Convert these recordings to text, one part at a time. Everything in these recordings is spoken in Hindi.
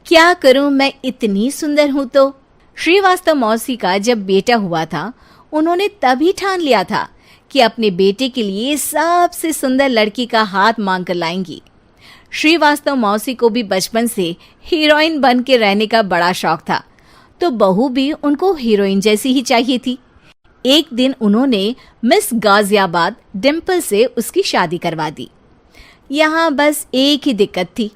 क्या करूं, मैं इतनी सुंदर हूं तो। श्रीवास्तव मौसी का जब बेटा हुआ था, उन्होंने तभी ठान लिया था कि अपने बेटे के लिए सबसे सुंदर लड़की का हाथ मांग कर लाएंगी। श्रीवास्तव मौसी को भी बचपन से हीरोइन बन के रहने का बड़ा शौक था, तो बहू भी उनको हीरोइन जैसी ही चाहिए थी। एक दिन उन्होंने मिस गाजियाबाद डिम्पल से उसकी शादी करवा दी। यहाँ बस एक ही दिक्कत थी,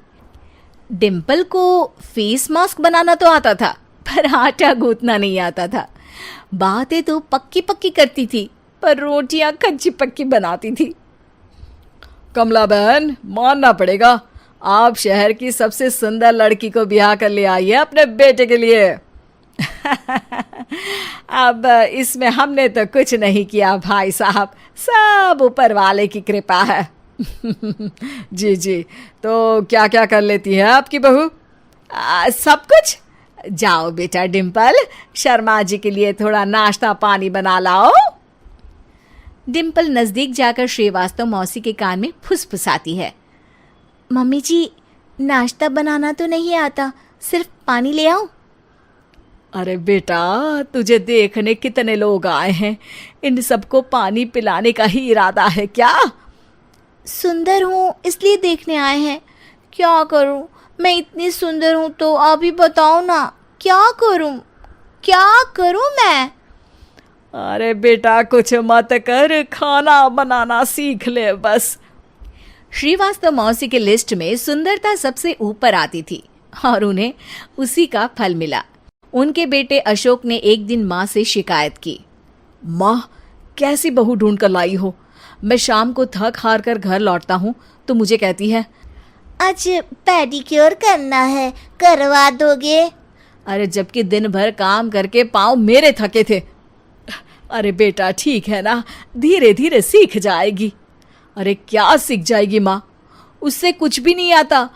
डिम्पल को फेस मास्क बनाना तो आता था, पर आटा गूंथना नहीं आता था। बातें तो पक्की पक्की करती थी, पर रोटियां कच्ची पक्की बनाती थी। कमला बहन, मानना पड़ेगा, आप शहर की सबसे सुंदर लड़की को ब्याह कर ले आई है अपने बेटे के लिए। अब इसमें हमने तो कुछ नहीं किया भाई साहब, सब ऊपर वाले की कृपा है। जी जी, तो क्या क्या कर लेती है आपकी बहू? सब कुछ। जाओ बेटा डिम्पल, शर्मा जी के लिए थोड़ा नाश्ता पानी बना लाओ। डिम्पल नजदीक जाकर श्रीवास्तव मौसी के कान में फुसफुसाती है। मम्मी जी, नाश्ता बनाना तो नहीं आता, सिर्फ पानी ले आओ। अरे बेटा, तुझे देखने कितने लोग आए हैं, इन सबको पानी पिलाने का ही इरादा है क्या? सुंदर हूँ इसलिए देखने आए हैं। क्या करूँ, मैं इतनी सुंदर हूँ तो आप ही बताओ ना, क्या करूँ मैं? अरे बेटा, कुछ मत कर, खाना बनाना सीख ले बस। श्रीवास्तव मौसी के लिस्ट में सुंदरता सबसे ऊपर आती थी और उन्हें उसी का फल मिला। उनके बेटे अशोक ने एक दिन माँ से शिकायत की। माँ, कैसी बहू ढूंढ कर लाई हो? मैं शाम को थक हार कर घर लौटता हूँ तो मुझे कहती है, आज पेडिक्योर करना है, करवा दोगे? अरे जबकि दिन भर काम करके पाँव मेरे थके थे। अरे बेटा, ठीक है ना, धीरे धीरे सीख जाएगी। अरे क्या सीख जाएगी माँ, उससे कुछ भी नहीं आता।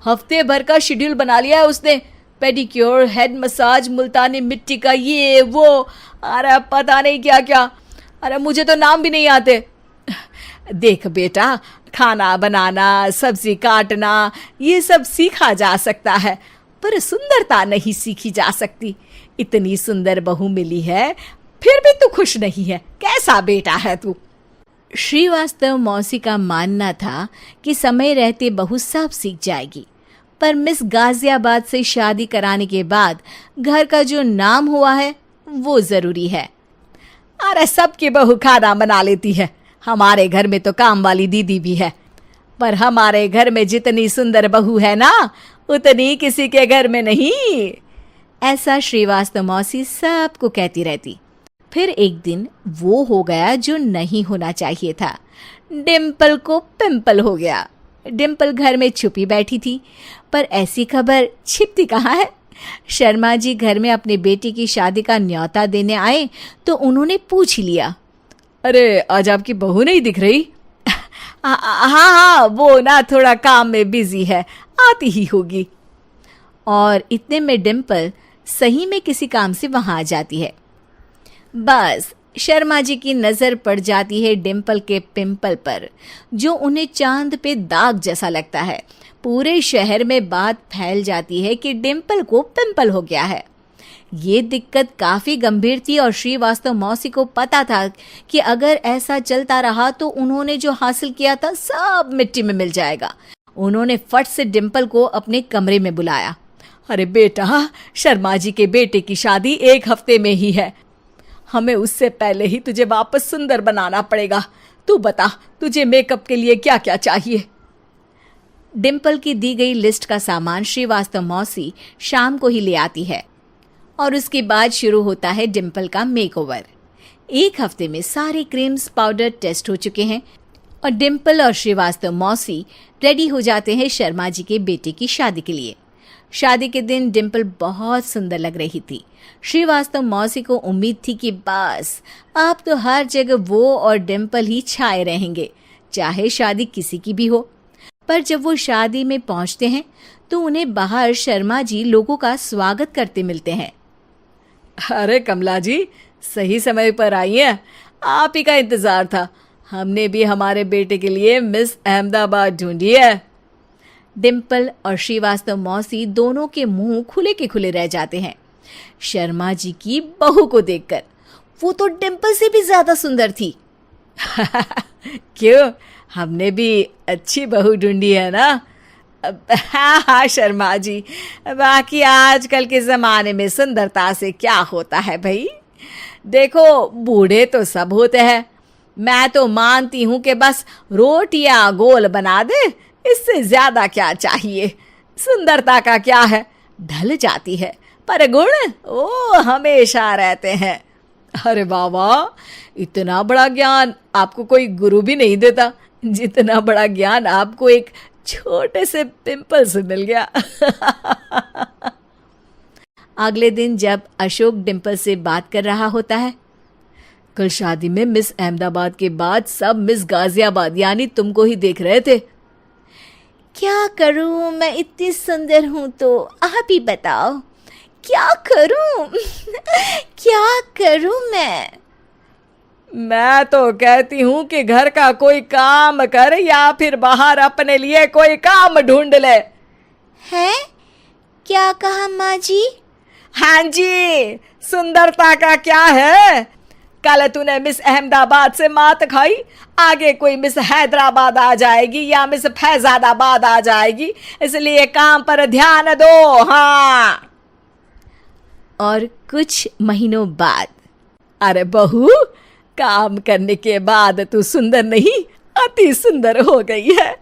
हफ्ते भर का शेड्यूल बना लिया है उसने, पेडिक्योर, हेड मसाज, मुल्तानी मिट्टी का ये वो, अरे पता नहीं क्या क्या। अरे मुझे तो नाम भी नहीं आते। देख बेटा, खाना बनाना, सब्जी काटना, ये सब सीखा जा सकता है, पर सुंदरता नहीं सीखी जा सकती। इतनी सुंदर बहू मिली है, फिर भी तू खुश नहीं है, कैसा बेटा है तू? श्रीवास्तव मौसी का मानना था कि समय रहते बहू सब सीख जाएगी, पर मिस गाजियाबाद से शादी कराने के बाद घर का जो नाम हुआ है वो जरूरी है। अरे सबकी बहू खाना बना लेती है, हमारे घर में तो काम वाली दीदी भी है, पर हमारे घर में जितनी सुंदर बहू है ना, उतनी किसी के घर में नहीं। ऐसा श्रीवास्तव मौसी सबको कहती रहती। फिर एक दिन वो हो गया जो नहीं होना चाहिए था, डिम्पल को पिंपल हो गया। डिम्पल घर में छुपी बैठी थी, पर ऐसी खबर छिपती कहाँ है। शर्मा जी घर में अपने बेटी की शादी का न्योता देने आए तो उन्होंने पूछ लिया, अरे आज आपकी बहू नहीं दिख रही? हाँ, वो ना थोड़ा काम में बिजी है, आती ही होगी। और इतने में डिम्पल सही में किसी काम से वहां आ जाती है। बस शर्मा जी की नजर पड़ जाती है डिम्पल के पिंपल पर, जो उन्हें चांद पे दाग जैसा लगता है। पूरे शहर में बात फैल जाती है कि डिम्पल को पिंपल हो गया है। ये दिक्कत काफी गंभीर थी और श्रीवास्तव मौसी को पता था कि अगर ऐसा चलता रहा तो उन्होंने जो हासिल किया था सब मिट्टी में मिल जाएगा। उन्होंने फट से डिम्पल को अपने कमरे में बुलाया। अरे बेटा, शर्मा जी के बेटे की शादी 1 हफ्ते में ही है, हमें उससे पहले ही तुझे वापस सुंदर बनाना पड़ेगा। तू बता, तुझे मेकअप के लिए क्या क्या चाहिए? डिम्पल की दी गई लिस्ट का सामान श्रीवास्तव मौसी शाम को ही ले आती है और उसके बाद शुरू होता है डिम्पल का मेकओवर। 1 हफ्ते में सारे क्रीम्स पाउडर टेस्ट हो चुके हैं और डिम्पल और श्रीवास्तव मौसी रेडी हो जाते हैं शर्मा जी के बेटे की शादी के लिए। शादी के दिन डिम्पल बहुत सुंदर लग रही थी। श्रीवास्तव मौसी को उम्मीद थी कि बस अब तो हर जगह वो और डिम्पल ही छाए रहेंगे, चाहे शादी किसी की भी हो। पर जब वो शादी में पहुंचते हैं तो उन्हें बाहर शर्मा जी लोगों का स्वागत करते मिलते हैं। अरे कमला जी, सही समय पर आई हैं, आप ही का इंतजार था। हमने भी हमारे बेटे के लिए मिस अहमदाबाद ढूंढी है। डिम्पल और श्रीवास्तव मौसी दोनों के मुंह खुले के खुले रह जाते हैं शर्मा जी की बहू को देखकर। वो तो डिम्पल से भी ज्यादा सुंदर थी। क्यों, हमने भी अच्छी बहू ढूंढी है ना? हाँ हाँ शर्मा जी, बाकी आजकल के ज़माने में सुंदरता से क्या होता है भाई। देखो, बूढ़े तो सब होते हैं। मैं तो मानती हूँ कि बस रोटियां गोल बना दे, इससे ज्यादा क्या चाहिए। सुंदरता का क्या है, ढल जाती है, पर गुण वो हमेशा रहते हैं। अरे बाबा, इतना बड़ा ज्ञान आपको कोई गुरु भी नहीं देता जितना बड़ा ज्ञान आपको एक छोटे से पिंपल से मिल गया। अगले दिन जब अशोक डिम्पल से बात कर रहा होता है, कल शादी में मिस अहमदाबाद के बाद सब मिस गाजियाबाद यानी तुमको ही देख रहे थे। क्या करूं, मैं इतनी सुंदर हूं तो आप ही बताओ क्या करूं। क्या करूं मैं तो कहती हूं कि घर का कोई काम कर या फिर बाहर अपने लिए कोई काम ढूंढ ले। है? क्या कहा माँ जी? हाँ जी, सुंदरता का क्या है। कल तूने मिस अहमदाबाद से मात खाई, आगे कोई मिस हैदराबाद आ जाएगी या मिस फैजादाबाद आ जाएगी, इसलिए काम पर ध्यान दो। हाँ। और कुछ महीनों बाद, अरे बहू, काम करने के बाद तू सुंदर नहीं, अति सुंदर हो गई है।